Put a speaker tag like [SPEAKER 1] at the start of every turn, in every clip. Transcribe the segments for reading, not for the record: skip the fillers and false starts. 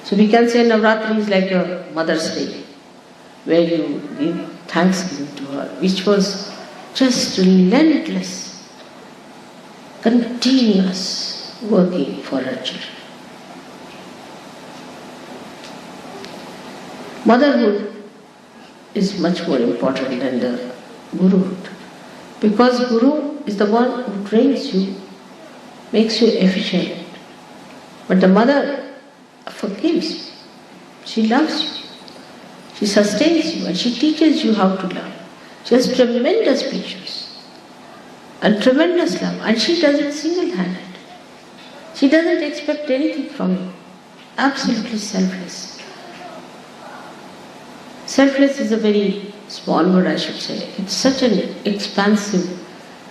[SPEAKER 1] So we can say Navaratri is like a Mother's Day, where you give thanksgiving to her, which was just relentless, continuous working for her children. Motherhood is much more important than the Guruhood, because Guru is the one who trains you, makes you efficient, but the mother forgives you, she loves you, she sustains you and she teaches you how to love. She has tremendous patience and tremendous love, and she does it single-handed. She doesn't expect anything from you, absolutely selfless. Selfless is a very small word, I should say. It's such an expansive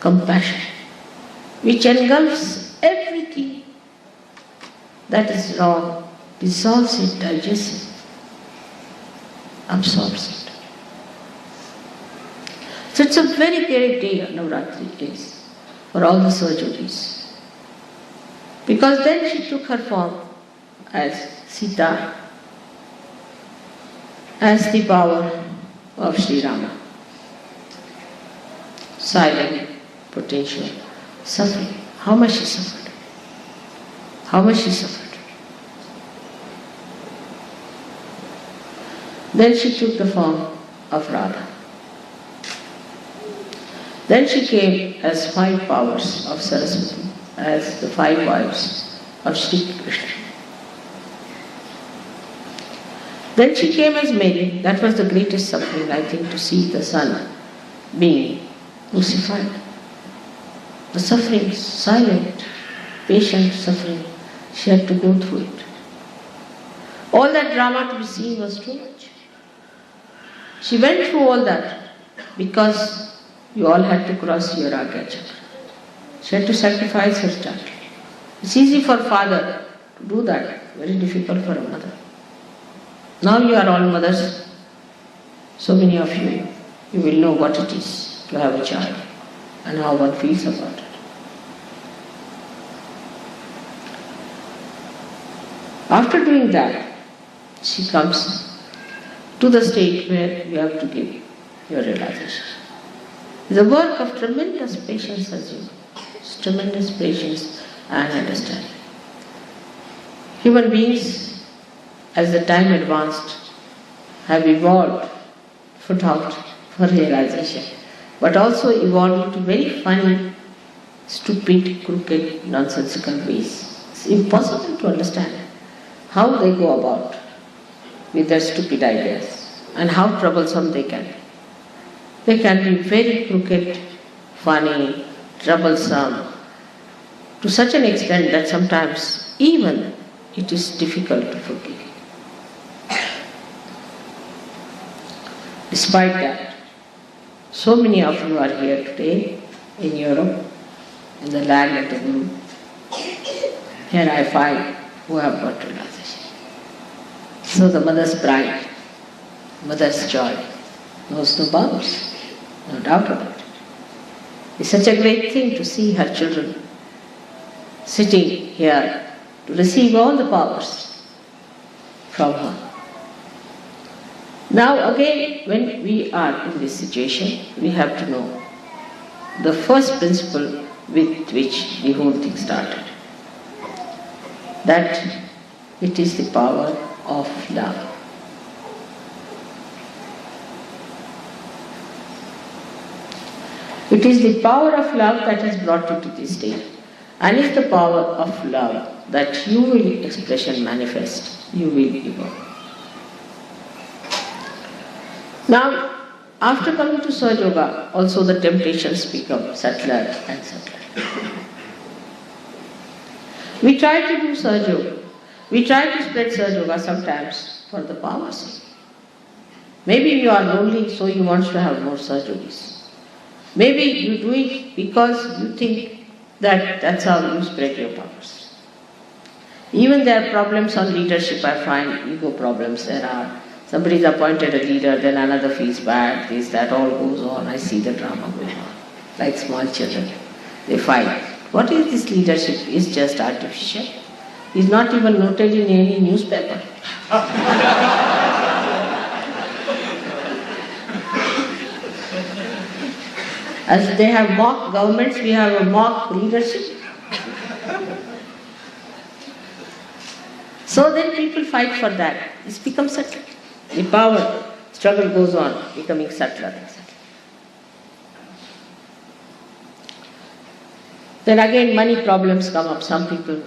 [SPEAKER 1] compassion which engulfs everything that is wrong, dissolves it, digests it, absorbs it. So it's a very great day, Navaratri is, for all the surgeries. Because then she took her form as Sita, as the power of Sri Rama. Silent, potential, suffering. How much she suffered? How much she suffered? Then she took the form of Radha. Then she came as 5 powers of Saraswati, as the 5 wives of Sri Krishna. Then she came as Mary. That was the greatest suffering, I think, to see the Son being crucified. The suffering, silent, patient suffering, she had to go through it. All that drama to be seen was too much. She went through all that because you all had to cross your Agya Chakra. She had to sacrifice her child. It's easy for father to do that, very difficult for a mother. Now you are all mothers, so many of you, you will know what it is to have a child and how one feels about it. After doing that, she comes to the state where you have to give your realization. It's a work of tremendous patience, as you know. It's tremendous patience and understanding. Human beings, as the time advanced, have evolved, put out for realization, but also evolved into very funny, stupid, crooked, nonsensical ways. It's impossible to understand how they go about with their stupid ideas and how troublesome they can be. They can be very crooked, funny, troublesome, to such an extent that sometimes even it is difficult to forgive. Despite that, so many of you are here today in Europe, in the land of the Guru. Here I find who have got realization. So the mother's pride, mother's joy, knows no bounds, no doubt about it. It's such a great thing to see her children sitting here to receive all the powers from her. Now again, when we are in this situation, we have to know the first principle with which the whole thing started. That it is the power of love. It is the power of love that has brought you to this state. And it's the power of love that you will expression manifest, you will evolve. Now, after coming to Sahaja Yoga, also the temptations become subtler and subtler. We try to do Sahaja Yoga. We try to spread Sahaja Yoga sometimes for the power's sake. Maybe you are lonely, so you want to have more Sahaja Yogis. Maybe you do it because you think that that's how you spread your powers. Even there are problems on leadership, I find ego problems there are. Somebody is appointed a leader, then another feels bad, this, that, all goes on. I see the drama going on. Like small children, they fight. What is this leadership? It's just artificial. He's not even noted in any newspaper. As they have mock governments, we have a mock leadership. So then people fight for that. This becomes subtle. The power struggle goes on, becoming subtler and subtler. Then again money problems come up. Some people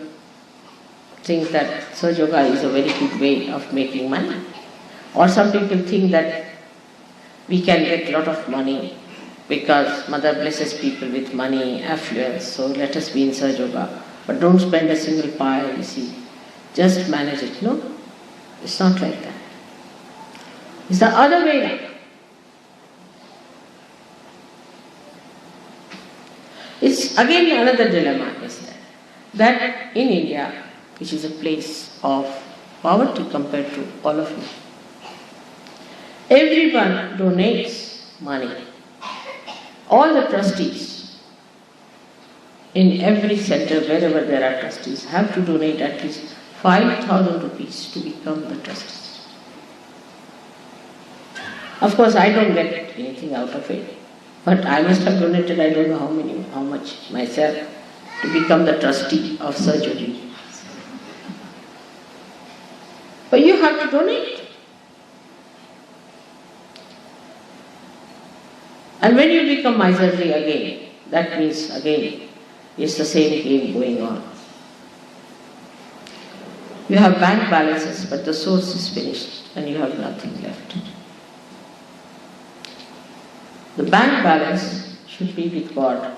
[SPEAKER 1] think that Sahaja Yoga is a very good way of making money. Or some people think that we can get a lot of money because Mother blesses people with money, affluence, so let us be in Sahaja Yoga. But don't spend a single pie, you see. Just manage it. No, it's not like that. It's the other way around. It's again another dilemma is that in India, which is a place of poverty compared to all of you, everyone donates money. All the trustees in every center, wherever there are trustees, have to donate at least 5,000 rupees to become the trustees. Of course, I don't get anything out of it, but I must have donated, I don't know how much myself to become the trustee of Sahaja Yoga. But you have to donate. And when you become miserly again, that means again, it's the same game going on. You have bank balances, but the source is finished and you have nothing left. The bank balance should be with God.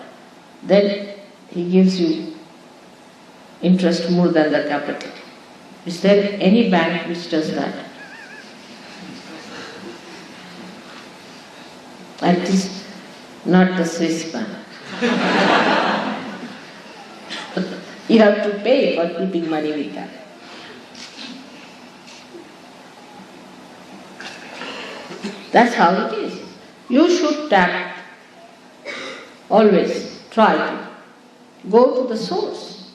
[SPEAKER 1] Then He gives you interest more than the capital. Is there any bank which does that? At least not the Swiss bank. You have to pay for keeping money with that. That's how it is. You should always try to go to the source.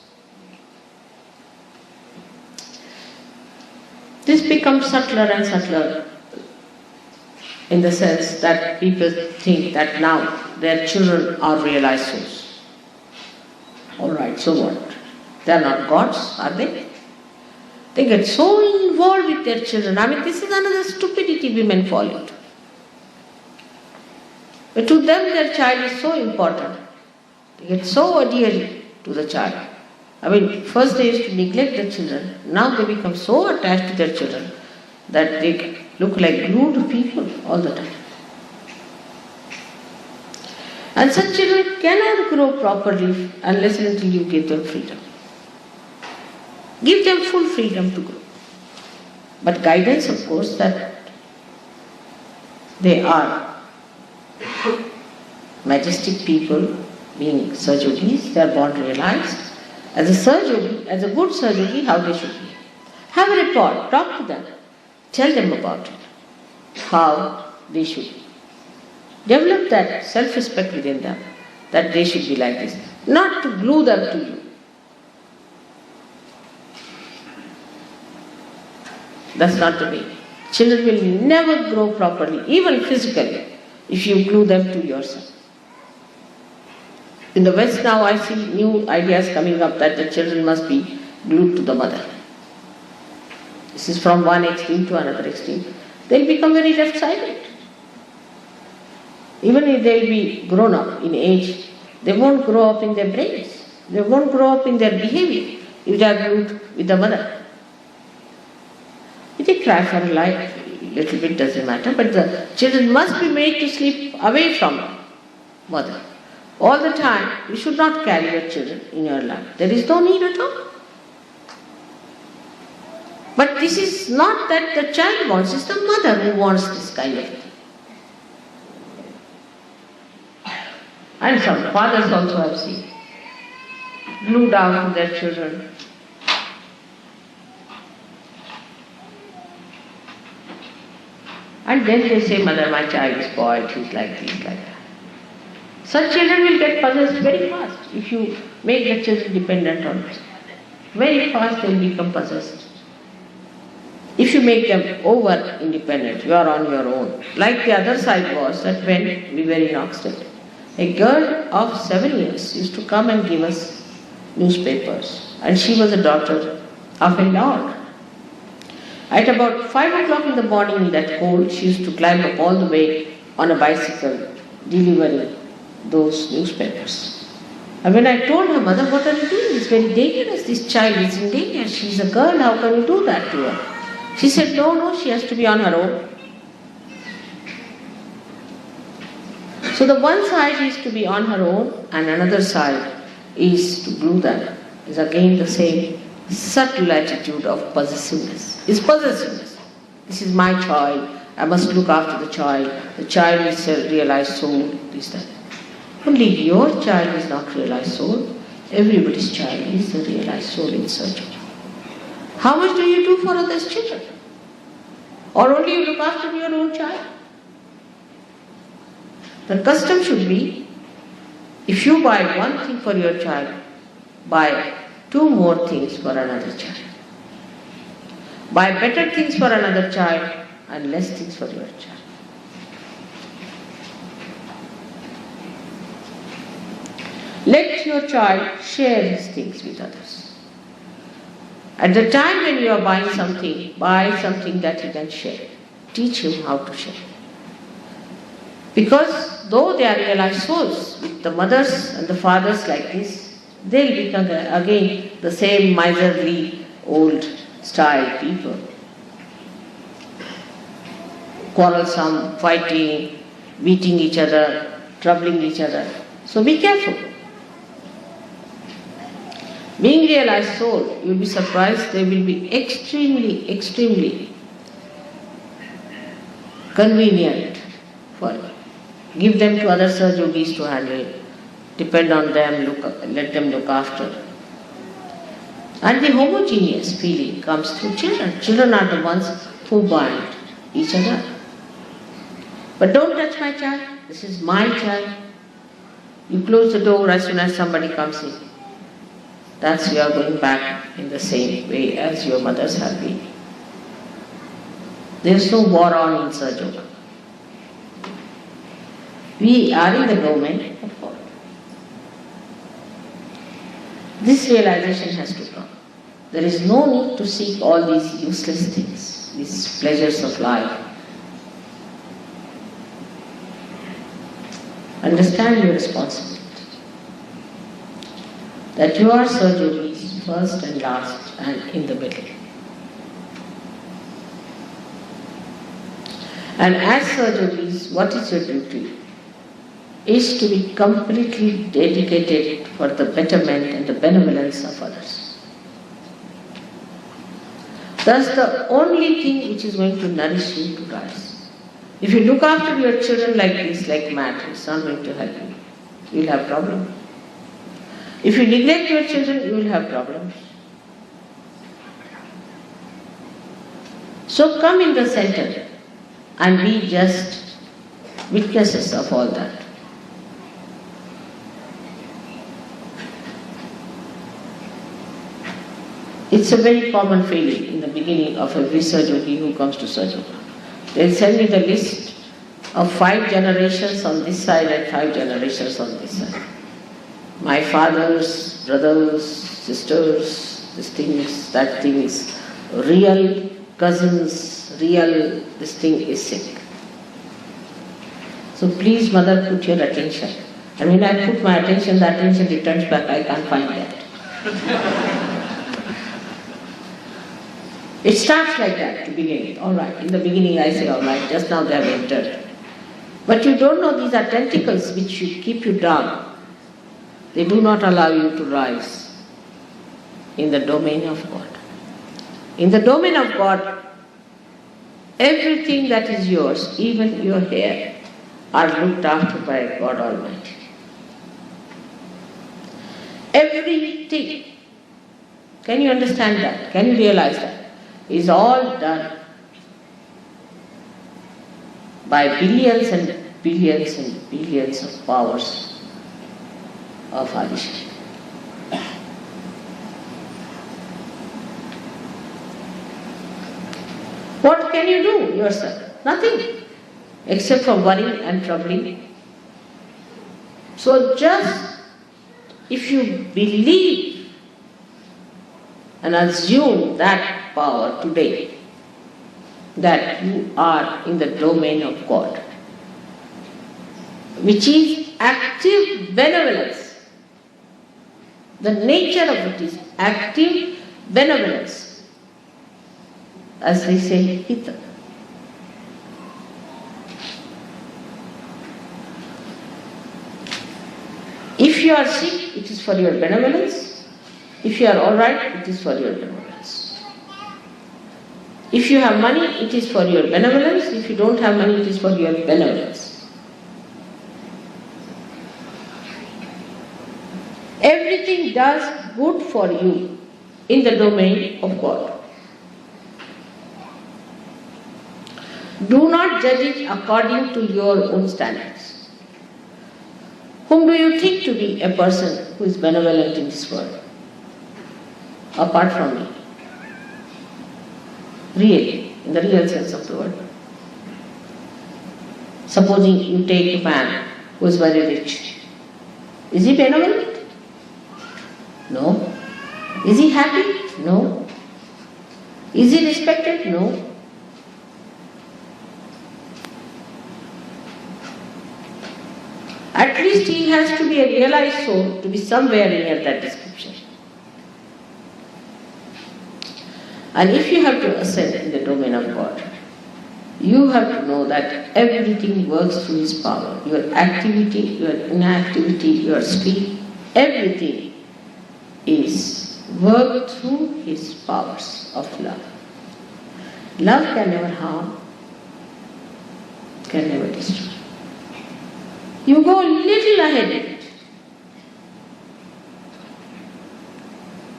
[SPEAKER 1] This becomes subtler and subtler in the sense that people think that now their children are realized souls. Alright, so what? They are not gods, are they? They get so involved with their children. I mean, this is another stupidity women fall into. But to them, their child is so important. They get so adhered to the child. I mean, first they used to neglect the children. Now they become so attached to their children that they look like glued people all the time. And such children cannot grow properly unless and until you give them freedom. Give them full freedom to grow. But guidance, of course, that they are majestic people, being Sahaja Yogis, they are born realized. As a Sahaja Yogi, as a good Sahaja Yogi, how they should be. Have a report, talk to them, tell them about it, how they should be. Develop that self-respect within them, that they should be like this. Not to glue them to you. That's not the way. Children will never grow properly, even physically, if you glue them to yourself. In the West now I see new ideas coming up that the children must be glued to the mother. This is from one extreme to another extreme. They'll become very left-sided. Even if they'll be grown up in age, they won't grow up in their brains. They won't grow up in their behavior if they are glued with the mother. If they cry for a little bit doesn't matter, but the children must be made to sleep away from mother. All the time, you should not carry your children in your lap. There is no need at all. But this is not that the child wants, it's the mother who wants this kind of thing. And some fathers also I've seen, glue down to their children. And then they say, mother, my child is spoiled, he's like this, like that. Such children will get possessed very fast if you make the children dependent on it. very fast they will become possessed. If you make them over independent, you are on your own. Like the other side was that when we were in Oxford, a girl of 7 years used to come and give us newspapers, and she was a daughter of a lord. At about 5 o'clock in the morning in that cold, she used to climb up all the way on a bicycle delivering those newspapers. And when I told her, "Mother, what are you doing? It's very dangerous. This child is in danger. She's a girl. How can you do that to her?" She said, no, she has to be on her own. So the one side is to be on her own, and another side is to glue them. Is again the same subtle attitude of possessiveness. It's possessiveness. This is my child. I must look after the child. The child is a realized soul. This, that. Only your child is not realized soul. Everybody's child is a realized soul in search of. How much do you do for others' children? Or only you look after your own child? The custom should be, if you buy one thing for your child, buy 2 more things for another child. Buy better things for another child and less things for your child. Let your child share his things with others. At the time when you are buying something, buy something that he can share. Teach him how to share. Because though they are realized souls, with the mothers and the fathers like this, they'll become again the same miserly old style people. Quarrelsome, fighting, beating each other, troubling each other. So be careful. Being realized soul, you'll be surprised, they will be extremely, extremely convenient for you. Give them to other Sahajogis to handle. Depend on them, let them look after. And the homogeneous feeling comes through children. Children are the ones who bind each other. But don't touch my child. This is my child. You close the door as soon as somebody comes in. That's you are going back in the same way as your mothers have been. There is no war on in Sahajoga. We are in the domain of God. This realization has to come. There is no need to seek all these useless things, these pleasures of life. Understand your responsibility. That you are Sahajogis first and last and in the middle. And as Sahajogis, what is your duty? Is to be completely dedicated for the betterment and the benevolence of others. That's the only thing which is going to nourish you to rise. If you look after your children like this, like mad, it's not going to help you. You will have problems. If you neglect your children, you will have problems. So come in the center and be just witnesses of all that. It's a very common feeling in the beginning of every Sahajogi who comes to Sahajoga. They'll send me the list of 5 generations on this side and 5 generations on this side. My father's, brothers, sisters, this thing is real, cousins, real, this thing is sick. So please, mother, put your attention. And when I put my attention, the attention returns back, I can't find that. It starts like that to begin with. All right, in the beginning I say, all right, just now they have entered. But you don't know these are tentacles which keep you down. They do not allow you to rise in the domain of God. In the domain of God, everything that is yours, even your hair, are looked after by God Almighty. Everything. Can you understand that? Can you realize that? Is all done by billions and billions and billions of powers of Adishakti. can you do yourself? Nothing, except for worrying and troubling. So just if you believe and assume that power today, that you are in the domain of God, which is active benevolence. The nature of it is active benevolence. As they say, hita. If you are sick, it is for your benevolence. If you are alright, it is for your benevolence. If you have money, it is for your benevolence. If you don't have money, it is for your benevolence. Everything does good for you in the domain of God. Do not judge it according to your own standards. Whom do you think to be a person who is benevolent in this world? Apart from me. Really, in the real sense of the word. Supposing you take a man who is very rich. Is he benevolent? No. Is he happy? No. Is he respected? No. At least he has to be a realized soul to be somewhere near that description. And if you have to ascend in the domain of God, you have to know that everything works through His power. Your activity, your inactivity, your sleep, everything is worked through His powers of love. Love can never harm, can never destroy. You go a little ahead of it,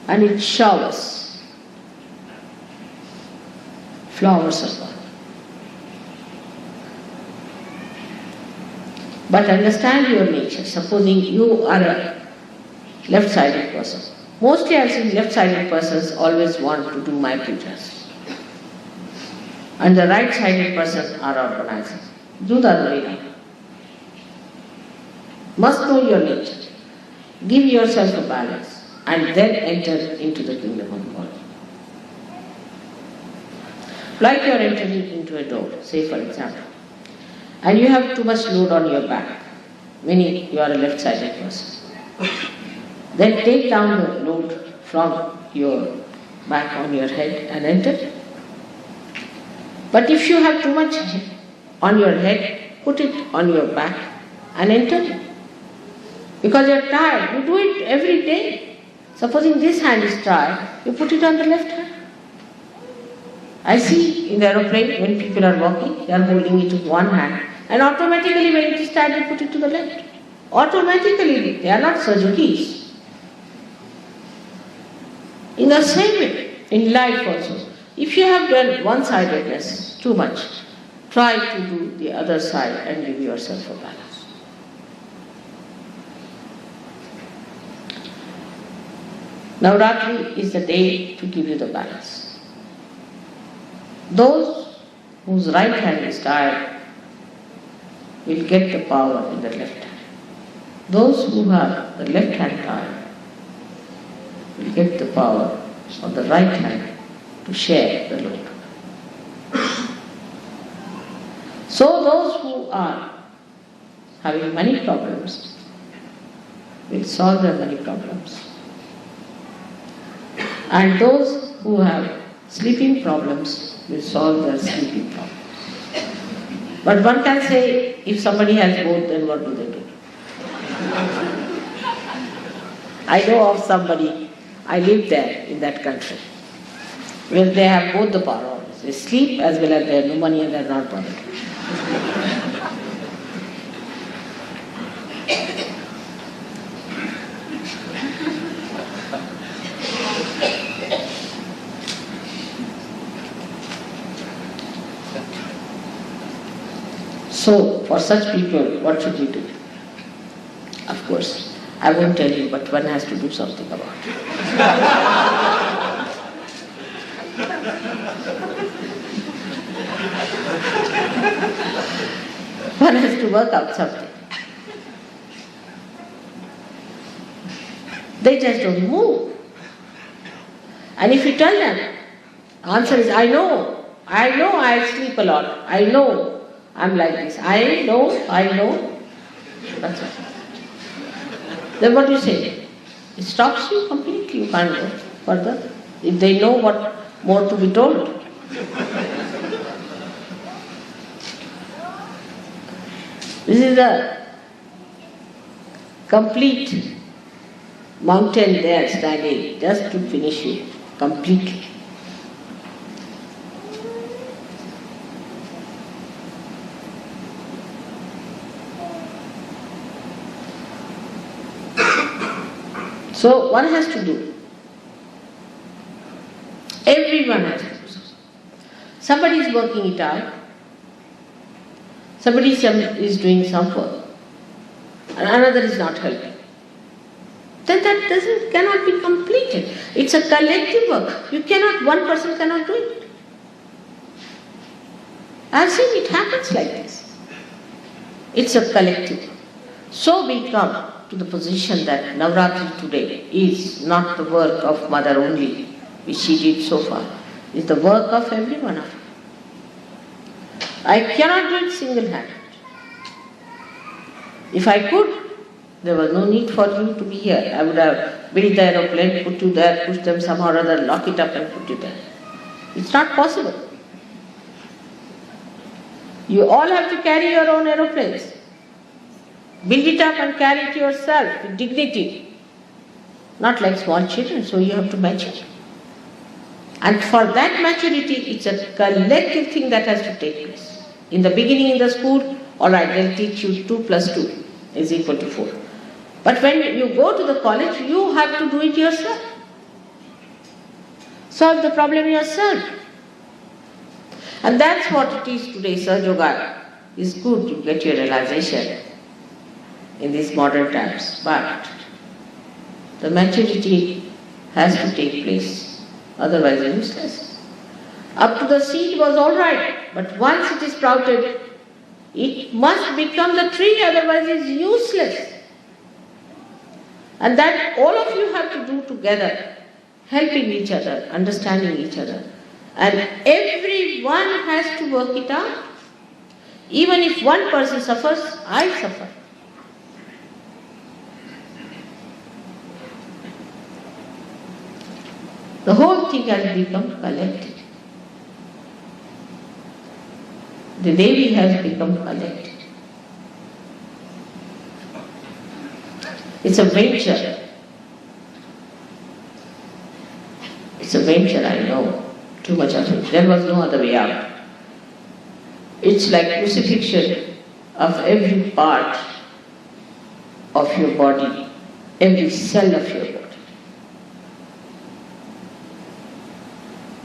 [SPEAKER 1] and it showers flowers of love. But understand your nature. Supposing you are a left-sided person. Mostly I have seen left-sided persons always want to do my púdžas. And the right-sided persons are organizing. Do the other way around. Must know your nature. Give yourself a balance and then enter into the kingdom of God. Like you are entering into a door, say for example, and you have too much load on your back, meaning you are a left-sided person. Then take down the load from your back on your head and enter. But if you have too much on your head, put it on your back and enter. Because you are tired, you do it every day. Supposing this hand is tired, you put it on the left hand. I see in the aeroplane when people are walking, they are holding it with one hand, and automatically when it is tired, they put it to the left. Automatically, they are not Sujukis. In the same way, in life also, if you have done one-sidedness too much, try to do the other side and give yourself a balance. Navaratri is the day to give you the balance. Those whose right hand is tired will get the power in the left hand. Those who have the left hand tired will get the power of the right hand to share the load. So those who are having money problems will solve their money problems. And those who have sleeping problems will solve their sleeping problems. But one can say, if somebody has both, then what do they do? I know of somebody, I lived there in that country, where they have both the power. They sleep as well as they have no money and they are not bothered. So, for such people, what should we do? Of course, I won't tell you, but one has to do something about it. One has to work out something. They just don't move. And if you tell them, answer is, I know I sleep a lot. I know I'm like this. I know. That's it. Then what do you say? It stops you completely. You can't go further. If they know what more to be told. This is a complete mountain there standing just to finish you completely. So one has to do. Everyone has to do. Somebody is working it out. Somebody is doing some work. And another is not helping. Then that cannot be completed. It's a collective work. One person cannot do it. I've seen it happens like this. It's a collective. So we come to the position that Navaratri today is not the work of Mother only, which she did so far. It's the work of every one of us. I cannot do it single-handed. If I could, there was no need for you to be here. I would have built the aeroplane, put you there, push them somehow or other, lock it up and put you there. It's not possible. You all have to carry your own aeroplanes. Build it up and carry it yourself with dignity. Not like small children, so you have to mature. And for that maturity, it's a collective thing that has to take place. In the beginning in the school, all right, they'll teach you 2 + 2 is equal to 4. But when you go to the college, you have to do it yourself. Solve the problem yourself. And that's what it is today. Sahaja Yoga is good to get your realization in these modern times. But the maturity has to take place. Otherwise it's useless. Up to the seed was all right, but once it is sprouted, it must become the tree, otherwise it's useless. And that all of you have to do together, helping each other, understanding each other. And everyone has to work it out. Even if one person suffers, I suffer. The whole thing has become collective. The Devi has become collective. It's a venture. It's a venture, I know. Too much of it. There was no other way out. It's like crucifixion of every part of your body, every cell of your body.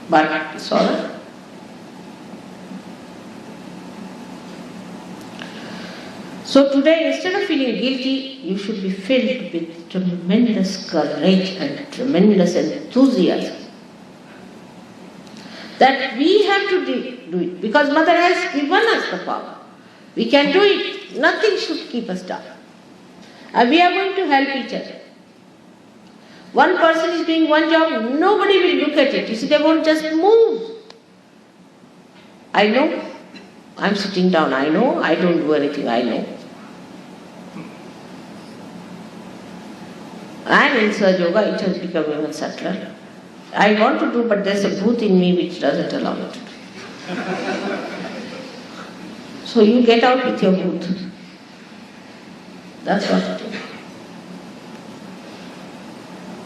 [SPEAKER 1] But it's all right. So today, instead of feeling guilty, you should be filled with tremendous courage and tremendous enthusiasm. That we have to do it, because Mother has given us the power. We can do it. Nothing should keep us down. And we are going to help each other. One person is doing one job, nobody will look at it. You see, they won't just move. I know. I'm sitting down. I know. I don't do anything. I know. And in Sahaja Yoga, it has become even subtler. I want to do, but there's a booth in me which doesn't allow me to do. So you get out with your booth. That's what it is.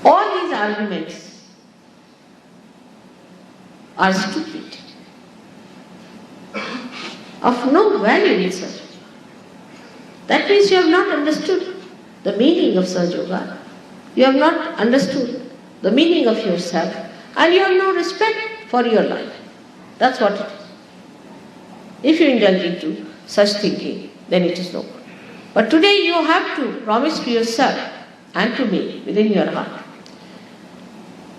[SPEAKER 1] All these arguments are stupid, of no value in Sahaja Yoga. That means you have not understood the meaning of Sahaja Yoga. You have not understood the meaning of yourself, and you have no respect for your life. That's what it is. If you indulge into such thinking, then it is no good. But today you have to promise to yourself and to me within your heart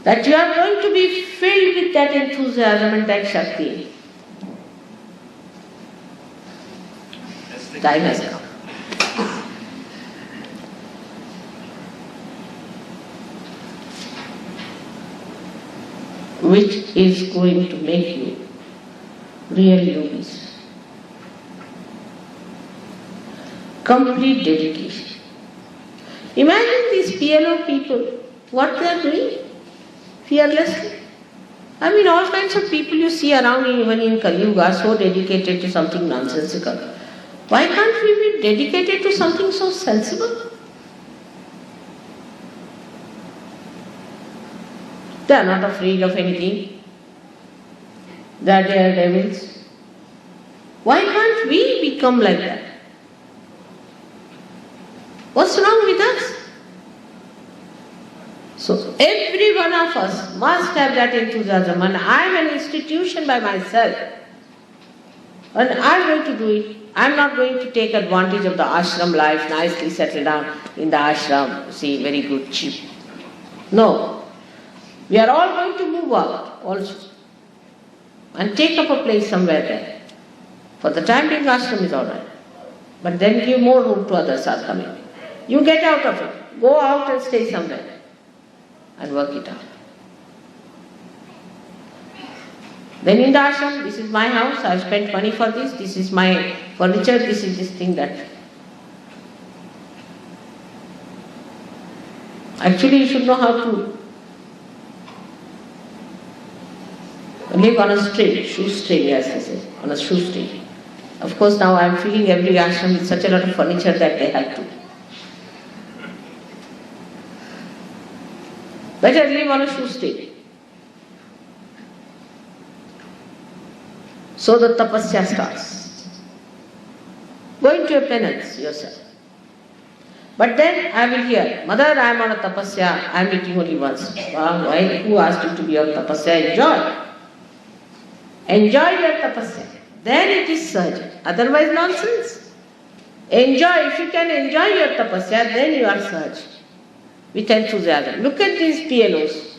[SPEAKER 1] that you are going to be filled with that enthusiasm and that Shakti. time has come. Which is going to make you real yogis. Complete dedication. Imagine these PLO people, what they are doing fearlessly. I mean, all kinds of people you see around even in Kali Yuga are so dedicated to something nonsensical. Why can't we be dedicated to something so sensible? They are not afraid of anything. They are daredevils. Why can't we become like that? What's wrong with us? So every one of us must have that enthusiasm, and I am an institution by myself. And I am going to do it. I am not going to take advantage of the ashram life, nicely settle down in the ashram, see, very good, cheap. No. We are all going to move out also and take up a place somewhere there. For the time being, ashram is all right. But then give more room to others are coming. You get out of it. Go out and stay somewhere and work it out. Then in the ashram, this is my house, I have spent money for this is my furniture, this is this thing, that. Actually, you should know how to live on a string, shoestring, as I say, on a shoestring. Of course, now I am filling every ashram with such a lot of furniture that they have to. Better live on a shoestring. So the tapasya starts. Go into a penance yourself. But then I will hear, Mother, I am on a tapasya, I am eating only once. Why? Who asked you to be on tapasya? Enjoy. Enjoy your tapasya. Then it is surge. Otherwise nonsense. Enjoy. If you can enjoy your tapasya, then you are surge. With enthusiasm. Look at these PLOs.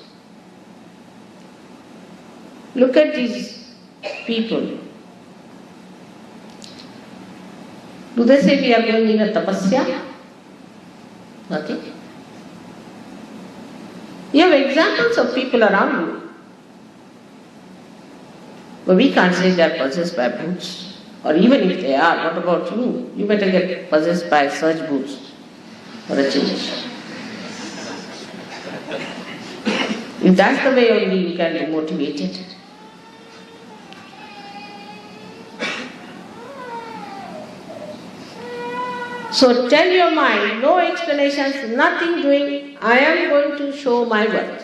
[SPEAKER 1] Look at these people. Do they say we are going in a tapasya? Nothing. You have examples of people around you. But we can't say they are possessed by boots. Or even if they are, what about you? You better get possessed by surge boots for a change. If that's the way only you can be motivated. So tell your mind, no explanations, nothing doing, I am going to show my worth.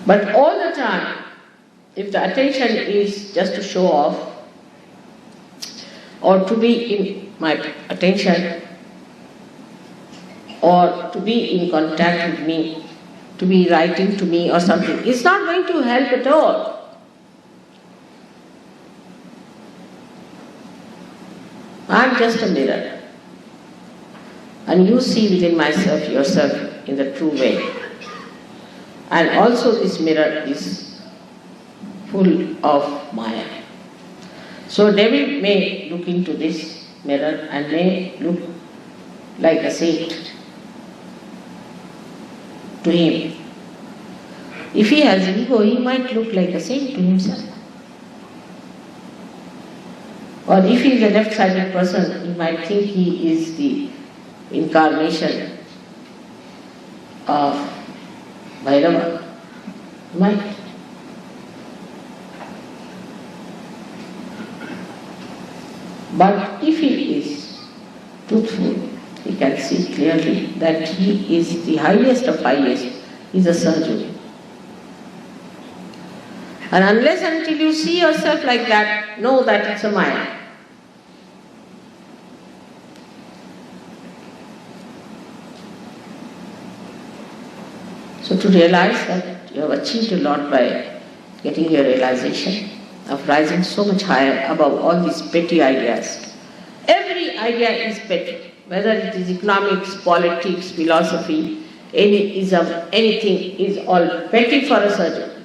[SPEAKER 1] But all the time, if the attention is just to show off, or to be in my attention, or to be in contact with me, to be writing to me or something, it's not going to help at all. I'm just a mirror. And you see within myself yourself in the true way. And also this mirror is full of Maya. So devil may look into this mirror and may look like a saint to him. If he has ego, he might look like a saint to himself. Or if he is a left-sided person, he might think he is the incarnation of Bhairava. Might. But if he is truthful, he can see clearly that he is the highest of highest. He is a surgeon. And unless until you see yourself like that, know that it's a Maya. So to realize that you have achieved a lot by getting your realization of rising so much higher above all these petty ideas. Every idea is petty, whether it is economics, politics, philosophy, any ism, anything is all petty for a surgeon.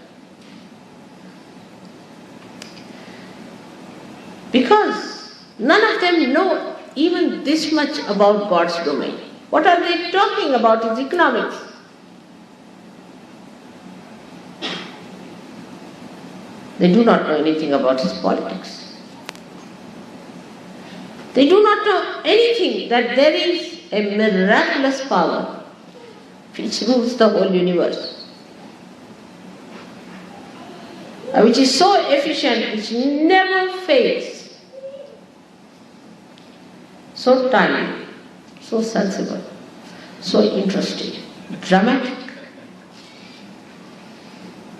[SPEAKER 1] Because none of them know even this much about God's domain. What are they talking about is economics. They do not know anything about his politics. They do not know anything that there is a miraculous power which rules the whole universe, which is so efficient, which never fails, so timely, so sensible, so interesting, dramatic.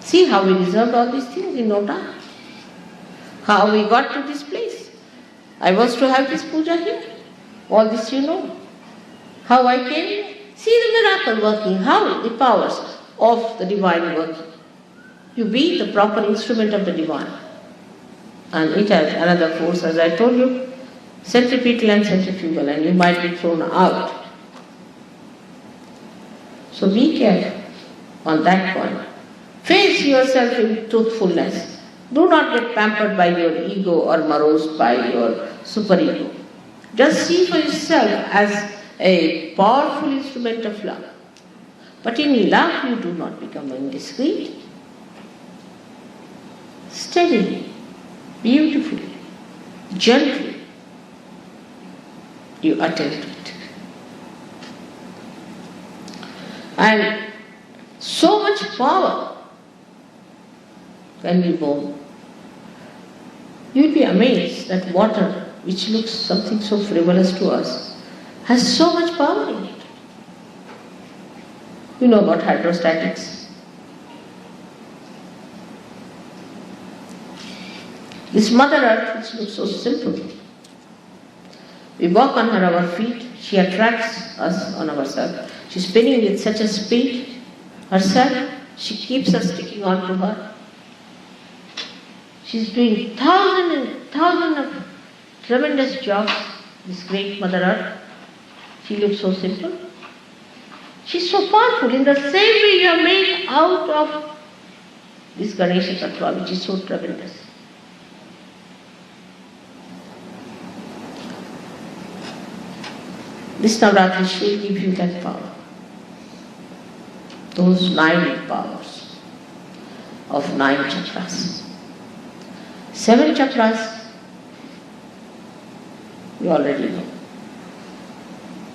[SPEAKER 1] See how we resolved all these things in no time. How we got to this place. I was to have this puja here. All this you know. How I came here. See the miracle working. How the powers of the divine working. You be the proper instrument of the divine. And it has another force, as I told you, centripetal and centrifugal, and you might be thrown out. So be careful on that point. Face yourself in truthfulness. Do not get pampered by your ego or morosed by your superego. Just see for yourself as a powerful instrument of love. But in love you do not become indiscreet. Steadily, beautifully, gently, you attend to it. And so much power can be born. You will be amazed that water, which looks something so frivolous to us, has so much power in it. You know about hydrostatics. This Mother Earth, which looks so simple, we walk on her our feet, she attracts us on ourselves. She's spinning with such a speed herself, she keeps us sticking on to her. She's doing thousands and thousands of tremendous jobs, this great Mother Earth. She looks so simple. She's so powerful. In the same way you are made out of this Ganesha Tattva, which is so tremendous. This Navaratri she will give you that power. Those 9 powers of 9 chakras. 7 chakras, you already know.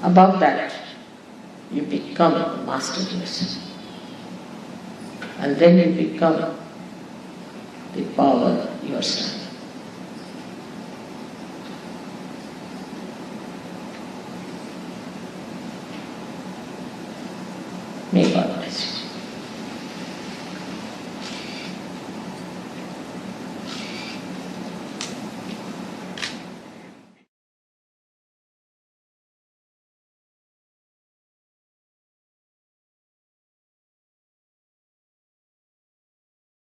[SPEAKER 1] Above that, you become a master yourself. And then you become the power yourself. May God